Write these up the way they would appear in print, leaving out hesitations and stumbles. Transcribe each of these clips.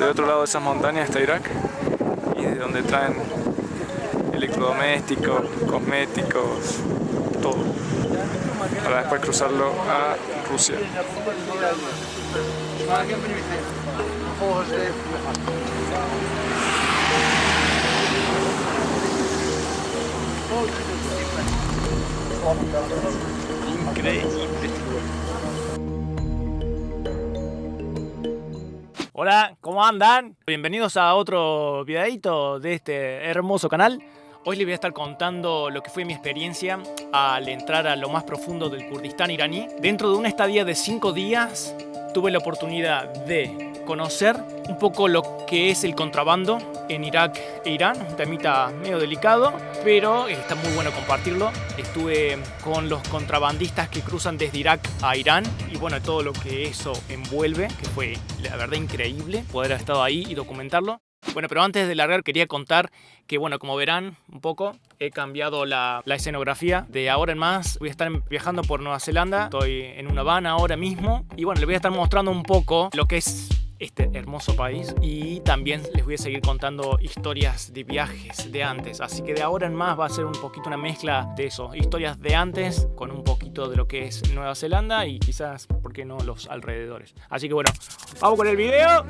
Del otro lado de esas montañas está Irak, y de donde traen electrodomésticos, cosméticos, todo, para después cruzarlo a Rusia. Increíble. Hola, ¿cómo andan? Bienvenidos a otro videito de este hermoso canal. Hoy les voy a estar contando lo que fue mi experiencia al entrar a lo más profundo del Kurdistán iraní. Dentro de una estadía de 5 días tuve la oportunidad de conocer un poco lo que es el contrabando en Irak e Irán, un temita medio delicado, pero está muy bueno compartirlo. Estuve con los contrabandistas que cruzan desde Irak a Irán y bueno, todo lo que eso envuelve, que fue la verdad increíble poder haber estado ahí y documentarlo. Bueno, pero antes de largar quería contar que, bueno, como verán un poco, he cambiado la escenografía. De ahora en más voy a estar viajando por Nueva Zelanda. Estoy en una van ahora mismo. Y bueno, les voy a estar mostrando un poco lo que es este hermoso país. Y también les voy a seguir contando historias de viajes de antes. Así que de ahora en más va a ser un poquito una mezcla de eso. Historias de antes con un poquito de lo que es Nueva Zelanda y quizás, ¿por qué no?, los alrededores. Así que bueno, vamos con el video.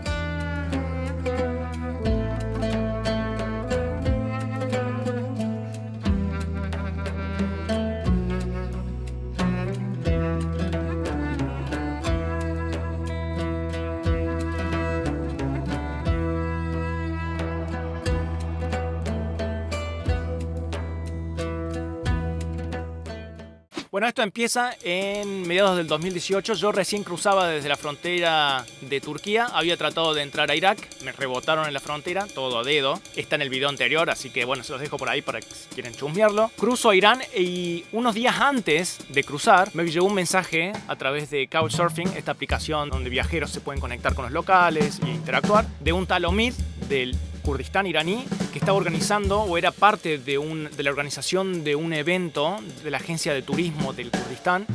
Bueno, esto empieza en mediados del 2018. Yo recién cruzaba desde la frontera de Turquía. Había tratado de entrar a Irak. Me rebotaron en la frontera, todo a dedo. Está en el video anterior, así que bueno, se los dejo por ahí para que si quieren chusmearlo. Cruzo a Irán y unos días antes de cruzar me llegó un mensaje a través de Couchsurfing, esta aplicación donde viajeros se pueden conectar con los locales e interactuar, de un tal Omid del Kurdistán iraní, que estaba organizando o era parte de la organización de un evento de la agencia de turismo del Kurdistán,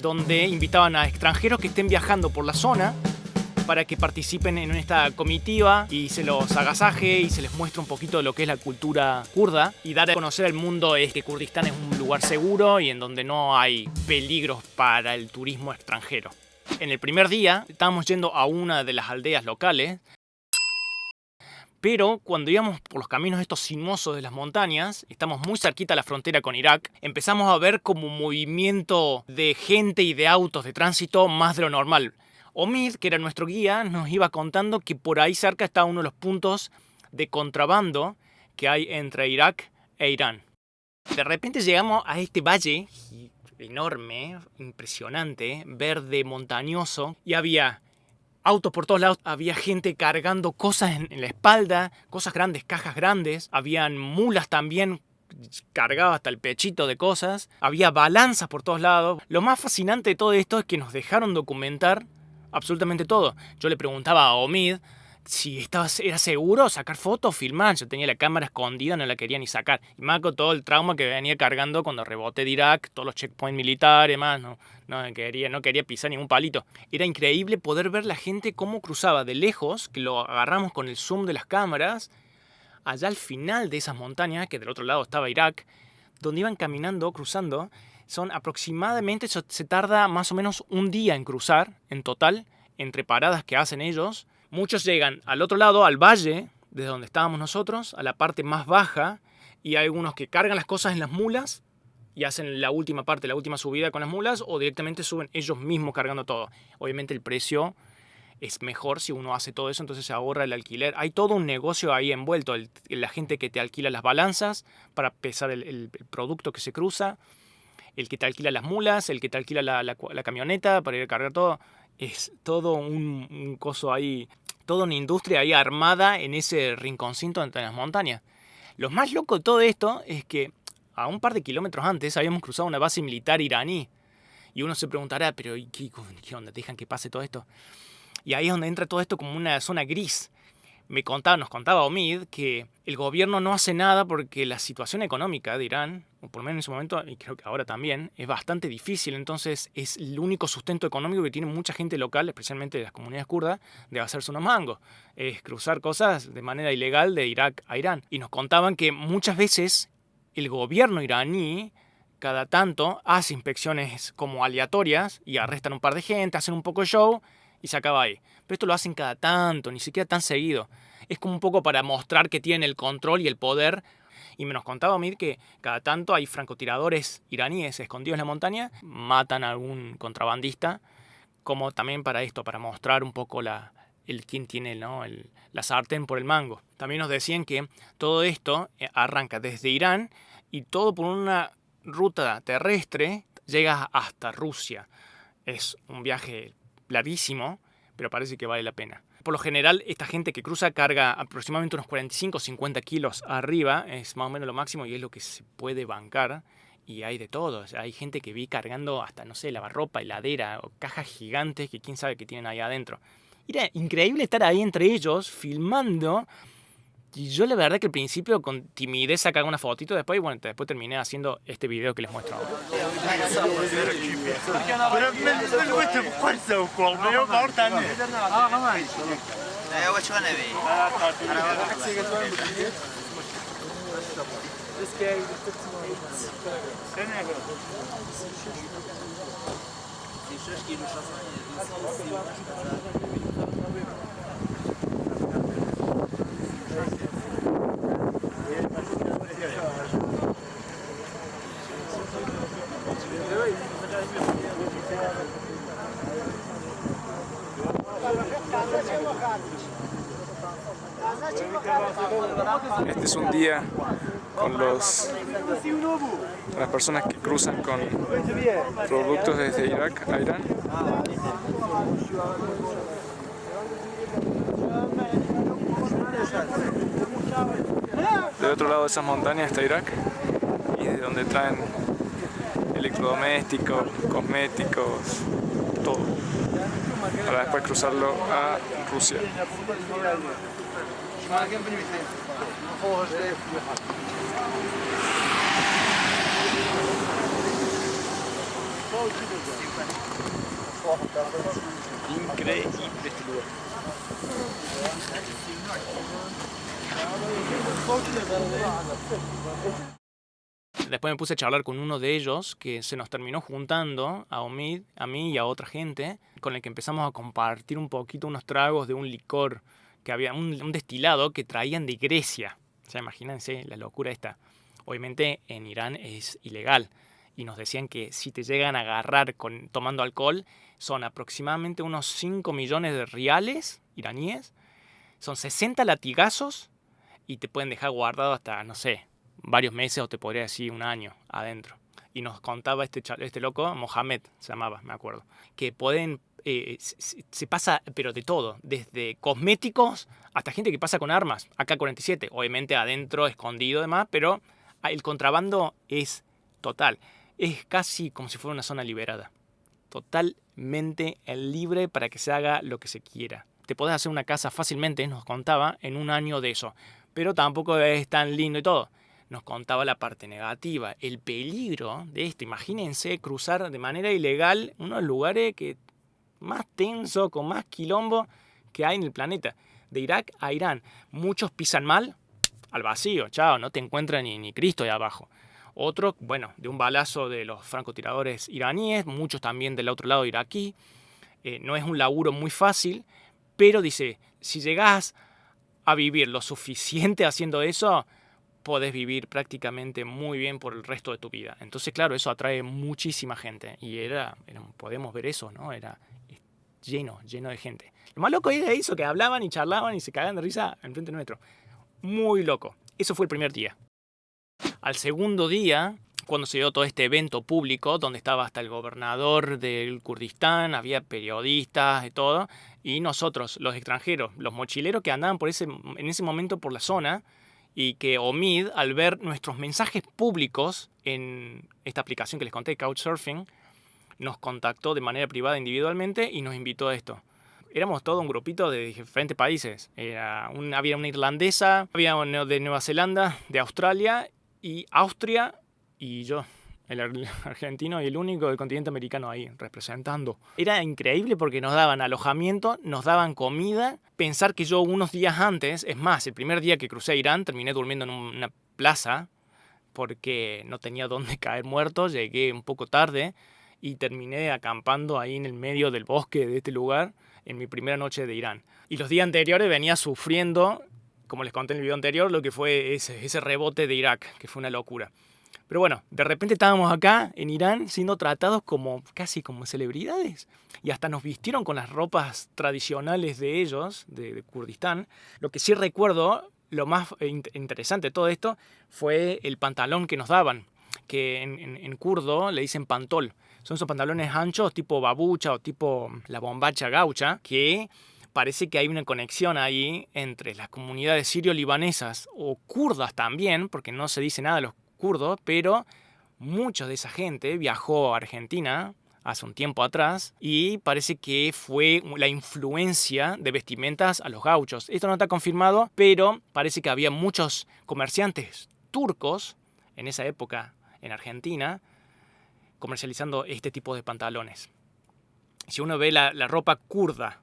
donde invitaban a extranjeros que estén viajando por la zona para que participen en esta comitiva y se los agasaje y se les muestre un poquito de lo que es la cultura kurda y dar a conocer al mundo que Kurdistán es un lugar seguro y en donde no hay peligros para el turismo extranjero. En el primer día estábamos yendo a una de las aldeas locales, pero cuando íbamos por los caminos estos sinuosos de las montañas, estamos muy cerquita a la frontera con Irak, empezamos a ver como movimiento de gente y de autos de tránsito más de lo normal. Omid, que era nuestro guía, nos iba contando que por ahí cerca está uno de los puntos de contrabando que hay entre Irak e Irán. De repente llegamos a este valle enorme, impresionante, verde, montañoso, y había autos por todos lados, había gente cargando cosas en la espalda, cosas grandes, cajas grandes, habían mulas también cargadas hasta el pechito de cosas, había balanzas por todos lados. Lo más fascinante de todo esto es que nos dejaron documentar absolutamente todo. Yo le preguntaba a Omid si era seguro sacar fotos, filmar. Yo tenía la cámara escondida, no la quería ni sacar. Y más con todo el trauma que venía cargando cuando reboté de Irak, todos los checkpoints militares, más, no quería pisar ningún palito. Era increíble poder ver la gente cómo cruzaba de lejos, que lo agarramos con el zoom de las cámaras, allá al final de esas montañas, que del otro lado estaba Irak, donde iban caminando, cruzando. Son aproximadamente, se tarda más o menos un día en cruzar, en total, entre paradas que hacen ellos. Muchos llegan al otro lado, al valle, desde donde estábamos nosotros, a la parte más baja, y hay algunos que cargan las cosas en las mulas y hacen la última parte, la última subida con las mulas, o directamente suben ellos mismos cargando todo. Obviamente el precio es mejor si uno hace todo eso, entonces se ahorra el alquiler. Hay todo un negocio ahí envuelto, la gente que te alquila las balanzas para pesar el producto que se cruza, el que te alquila las mulas, el que te alquila la camioneta para ir a cargar todo. Es todo un coso ahí, toda una industria ahí armada en ese rinconcito entre las montañas. Lo más loco de todo esto es que a un par de kilómetros antes habíamos cruzado una base militar iraní. Y uno se preguntará, pero ¿qué onda? ¿Dejan que pase todo esto? Y ahí es donde entra todo esto como una zona gris. Nos contaba Omid que el gobierno no hace nada porque la situación económica de Irán o por lo menos en ese momento, y creo que ahora también, es bastante difícil. Entonces es el único sustento económico que tiene mucha gente local, especialmente de las comunidades kurdas, de hacerse unos mangos. Es cruzar cosas de manera ilegal de Irak a Irán. Y nos contaban que muchas veces el gobierno iraní cada tanto hace inspecciones como aleatorias y arrestan un par de gente, hacen un poco de show y se acaba ahí. Pero esto lo hacen cada tanto, ni siquiera tan seguido. Es como un poco para mostrar que tienen el control y el poder. Y me nos contaba Omid que cada tanto hay francotiradores iraníes escondidos en la montaña, matan a algún contrabandista, como también para esto, para mostrar un poco quién tiene, ¿no?, la sartén por el mango. También nos decían que todo esto arranca desde Irán y todo por una ruta terrestre llega hasta Rusia. Es un viaje larguísimo, pero parece que vale la pena. Por lo general, esta gente que cruza carga aproximadamente unos 45 o 50 kilos arriba, es más o menos lo máximo y es lo que se puede bancar. Y hay de todo. O sea, hay gente que vi cargando hasta, no sé, lavarropa, heladera o cajas gigantes que quién sabe qué tienen ahí adentro. Era increíble estar ahí entre ellos, filmando. Y yo la verdad que al principio con timidez sacaba una fotito, después terminé haciendo este video que les muestro ahora. Este es un día con las personas que cruzan con productos desde Irak a Irán. Del otro lado de esas montañas está Irak, y de donde traen electrodomésticos, cosméticos, todo, para después cruzarlo a Rusia. Increíble este lugar. Después me puse a charlar con uno de ellos que se nos terminó juntando, a Omid, a mí y a otra gente, con el que empezamos a compartir un poquito unos tragos de un licor que había, un destilado que traían de Grecia. O sea, imagínense la locura esta. Obviamente en Irán es ilegal y nos decían que si te llegan a agarrar tomando alcohol son aproximadamente unos 5 millones de riales iraníes, son 60 latigazos y te pueden dejar guardado hasta, no sé, varios meses o te podría decir un año adentro. Y nos contaba este loco, Mohamed se llamaba, me acuerdo, que pueden, se pasa pero de todo, desde cosméticos hasta gente que pasa con armas, AK-47, obviamente adentro, escondido demás, pero el contrabando es total, es casi como si fuera una zona liberada, totalmente libre para que se haga lo que se quiera. Te podés hacer una casa fácilmente, nos contaba, en un año de eso, pero tampoco es tan lindo y todo. Nos contaba la parte negativa, el peligro de esto. Imagínense cruzar de manera ilegal unos lugares que más tenso, con más quilombo que hay en el planeta. De Irak a Irán. Muchos pisan mal, al vacío, chao, no te encuentra ni Cristo ahí abajo. Otros, bueno, de un balazo de los francotiradores iraníes, muchos también del otro lado iraquí. No es un laburo muy fácil, pero dice, si llegás a vivir lo suficiente haciendo eso, podés vivir prácticamente muy bien por el resto de tu vida. Entonces, claro, eso atrae muchísima gente. Y podemos ver eso, ¿no? Era lleno de gente. Lo más loco era eso, que hablaban y charlaban y se cagaban de risa enfrente nuestro. Muy loco. Eso fue el primer día. Al segundo día, cuando se dio todo este evento público, donde estaba hasta el gobernador del Kurdistán, había periodistas y todo, y nosotros, los extranjeros, los mochileros que andaban en ese momento por la zona, y que Omid, al ver nuestros mensajes públicos en esta aplicación que les conté, Couchsurfing, nos contactó de manera privada individualmente y nos invitó a esto. Éramos todo un grupito de diferentes países. Había una irlandesa, había una de Nueva Zelanda, de Australia y Austria y yo, el argentino y el único del continente americano ahí representando. Era increíble porque nos daban alojamiento, nos daban comida. Pensar que yo unos días antes, es más, el primer día que crucé a Irán terminé durmiendo en una plaza porque no tenía dónde caer muerto, llegué un poco tarde y terminé acampando ahí en el medio del bosque de este lugar en mi primera noche de Irán. Y los días anteriores venía sufriendo, como les conté en el video anterior, lo que fue ese rebote de Irak, que fue una locura. Pero bueno, de repente estábamos acá en Irán siendo tratados como casi como celebridades. Y hasta nos vistieron con las ropas tradicionales de ellos, de Kurdistán. Lo que sí recuerdo, lo más interesante de todo esto, fue el pantalón que nos daban, que en kurdo le dicen pantol. Son esos pantalones anchos tipo babucha o tipo la bombacha gaucha, que parece que hay una conexión ahí entre las comunidades sirio-libanesas o kurdas también, porque no se dice nada de los kurdos, pero mucha de esa gente viajó a Argentina hace un tiempo atrás y parece que fue la influencia de vestimentas a los gauchos. Esto no está confirmado, pero parece que había muchos comerciantes turcos en esa época en Argentina comercializando este tipo de pantalones. Si uno ve la ropa kurda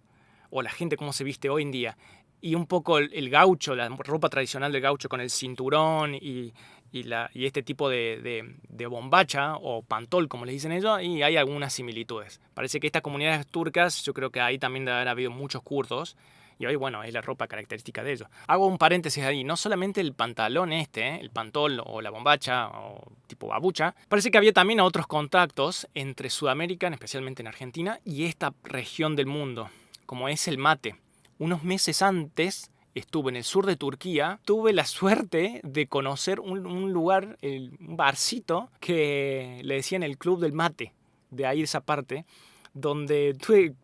o la gente cómo se viste hoy en día y un poco el gaucho, la ropa tradicional del gaucho con el cinturón y este tipo de bombacha o pantol, como les dicen ellos, y hay algunas similitudes. Parece que estas comunidades turcas, yo creo que ahí también debe haber habido muchos kurdos, y hoy, bueno, es la ropa característica de ellos. Hago un paréntesis ahí, no solamente el pantalón el pantol o la bombacha o tipo babucha, parece que había también otros contactos entre Sudamérica, especialmente en Argentina, y esta región del mundo, como es el mate. Unos meses antes estuve en el sur de Turquía, tuve la suerte de conocer un lugar, un barcito, que le decían el Club del Mate, de ahí esa parte, donde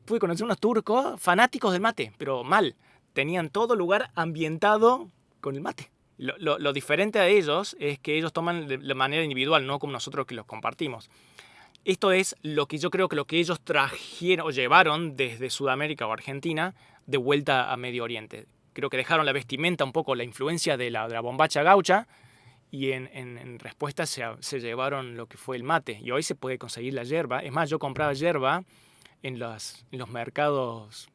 pude conocer unos turcos fanáticos del mate, pero mal. Tenían todo lugar ambientado con el mate. Lo diferente a ellos es que ellos toman de manera individual, no como nosotros que los compartimos. Esto es lo que yo creo que lo que ellos trajeron o llevaron desde Sudamérica o Argentina de vuelta a Medio Oriente. Creo que dejaron la vestimenta un poco la influencia de la bombacha gaucha y en respuesta se llevaron lo que fue el mate. Y hoy se puede conseguir la yerba. Es más, yo compraba yerba en los mercados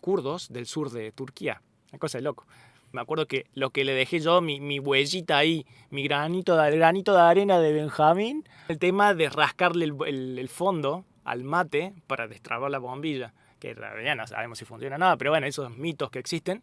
kurdos del sur de Turquía. Una cosa de loco. Me acuerdo que lo que le dejé yo, mi huellita ahí, mi granito de arena de Benjamín, el tema de rascarle el fondo al mate para destrabar la bombilla, que ya no sabemos si funciona nada, pero bueno, esos mitos que existen,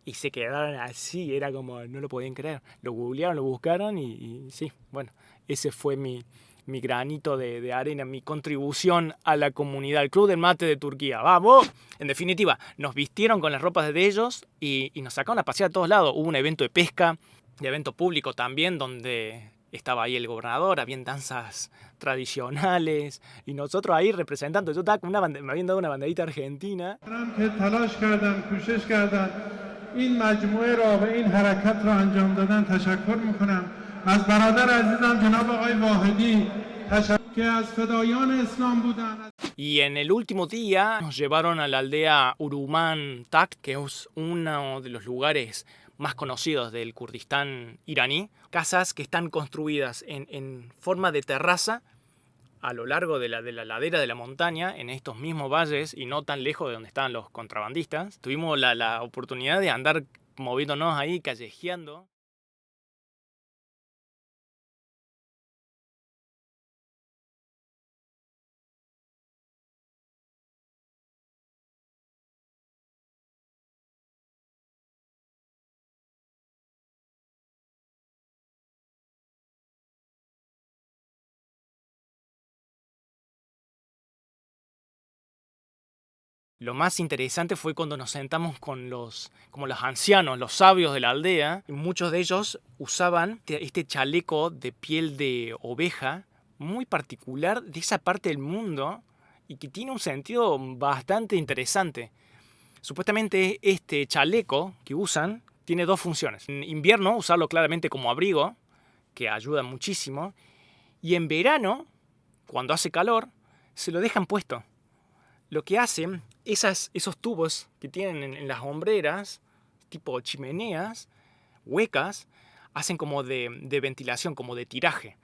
y se quedaron así, era como, no lo podían creer. Lo googlearon, lo buscaron y sí, bueno, ese fue mi granito de arena, mi contribución a la comunidad, el Club del Mate de Turquía. ¡Vamos! En definitiva, nos vistieron con las ropas de ellos y nos sacaron a pasear a todos lados. Hubo un evento de pesca, de evento público también, donde estaba ahí el gobernador, habían danzas tradicionales y nosotros ahí representando. Yo estaba con me habían dado una banderita argentina. این مجموعه را و این حرکت را انجام دادن تشکر میکنم از برادر عزیزم جناب آقای واحدی que از فدایان اسلام بودن. Y en el último día nos llevaron a la aldea Urumán Tak, que es uno de los lugares más conocidos del Kurdistán iraní. Casas que están construidas en forma de terraza a lo largo de la ladera de la montaña, en estos mismos valles y no tan lejos de donde estaban los contrabandistas. Tuvimos la oportunidad de andar moviéndonos ahí, callejeando. Lo más interesante fue cuando nos sentamos con los ancianos, los sabios de la aldea. Muchos de ellos usaban este chaleco de piel de oveja, muy particular de esa parte del mundo y que tiene un sentido bastante interesante. Supuestamente este chaleco que usan tiene dos funciones. En invierno usarlo claramente como abrigo, que ayuda muchísimo. Y en verano, cuando hace calor, se lo dejan puesto. Lo que hacen, esos tubos que tienen en las hombreras, tipo chimeneas, huecas, hacen como de ventilación, como de tiraje.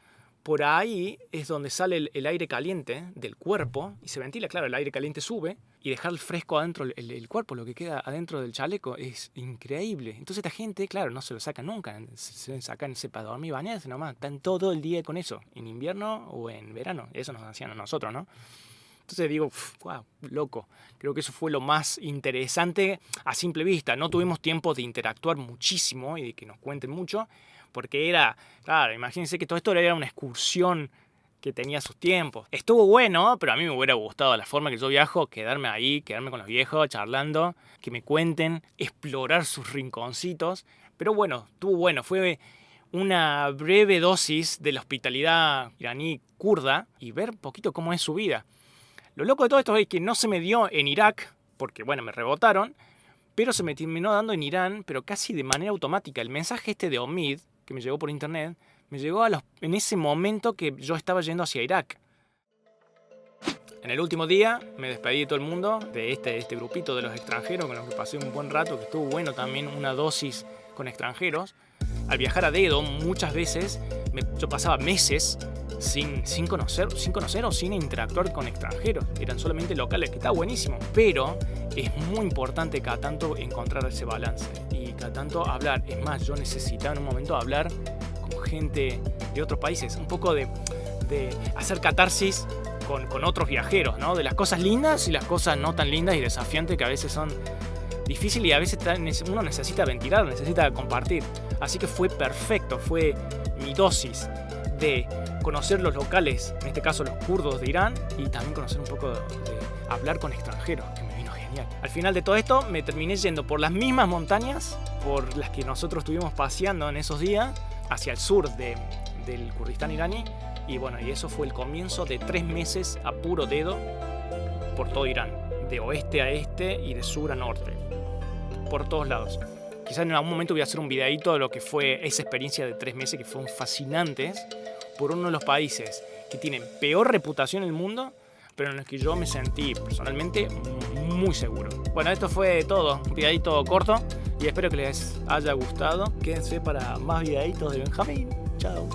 por ahí es donde sale el aire caliente del cuerpo y se ventila, claro, el aire caliente sube y dejar el fresco adentro, el cuerpo, lo que queda adentro del chaleco, es increíble. Entonces esta gente, claro, no se lo saca nunca, se sacan para dormir y bañarse nomás, están todo el día con eso, en invierno o en verano, eso nos hacían a nosotros, ¿no? Entonces digo, wow, loco. Creo que eso fue lo más interesante a simple vista. No tuvimos tiempo de interactuar muchísimo y de que nos cuenten mucho, porque era, claro, imagínense que todo esto era una excursión que tenía sus tiempos. Estuvo bueno, pero a mí me hubiera gustado la forma que yo viajo, quedarme ahí, quedarme con los viejos, charlando, que me cuenten, explorar sus rinconcitos. Pero bueno, estuvo bueno, fue una breve dosis de la hospitalidad iraní kurda y ver un poquito cómo es su vida. Lo loco de todo esto es que no se me dio en Irak, porque bueno, me rebotaron, pero se me terminó dando en Irán, pero casi de manera automática. El mensaje este de Omid, que me llegó por internet, me llegó en ese momento que yo estaba yendo hacia Irak. En el último día me despedí de todo el mundo, de este grupito de los extranjeros con los que pasé un buen rato, que estuvo bueno también, una dosis con extranjeros. Al viajar a dedo muchas veces yo pasaba meses sin conocer o sin interactuar con extranjeros. Eran solamente locales, que está buenísimo. Pero es muy importante cada tanto encontrar ese balance y cada tanto hablar. Es más, yo necesitaba en un momento hablar con gente de otros países. Un poco de hacer catarsis con otros viajeros, ¿no? De las cosas lindas y las cosas no tan lindas y desafiantes que a veces son difíciles y a veces uno necesita ventilar, necesita compartir. Así que fue perfecto, fue mi dosis de conocer los locales, en este caso los kurdos de Irán, y también conocer un poco de hablar con extranjeros, que me vino genial. Al final de todo esto me terminé yendo por las mismas montañas por las que nosotros estuvimos paseando en esos días, hacia el sur del Kurdistán iraní, y bueno, y eso fue el comienzo de 3 meses a puro dedo por todo Irán, de oeste a este y de sur a norte, por todos lados. Quizás en algún momento voy a hacer un videito de lo que fue esa experiencia de 3 meses que fueron fascinantes por uno de los países que tienen peor reputación en el mundo, pero en los que yo me sentí personalmente muy seguro. Bueno, esto fue todo, un videito corto y espero que les haya gustado. Quédense para más videitos de Benjamín. Chao.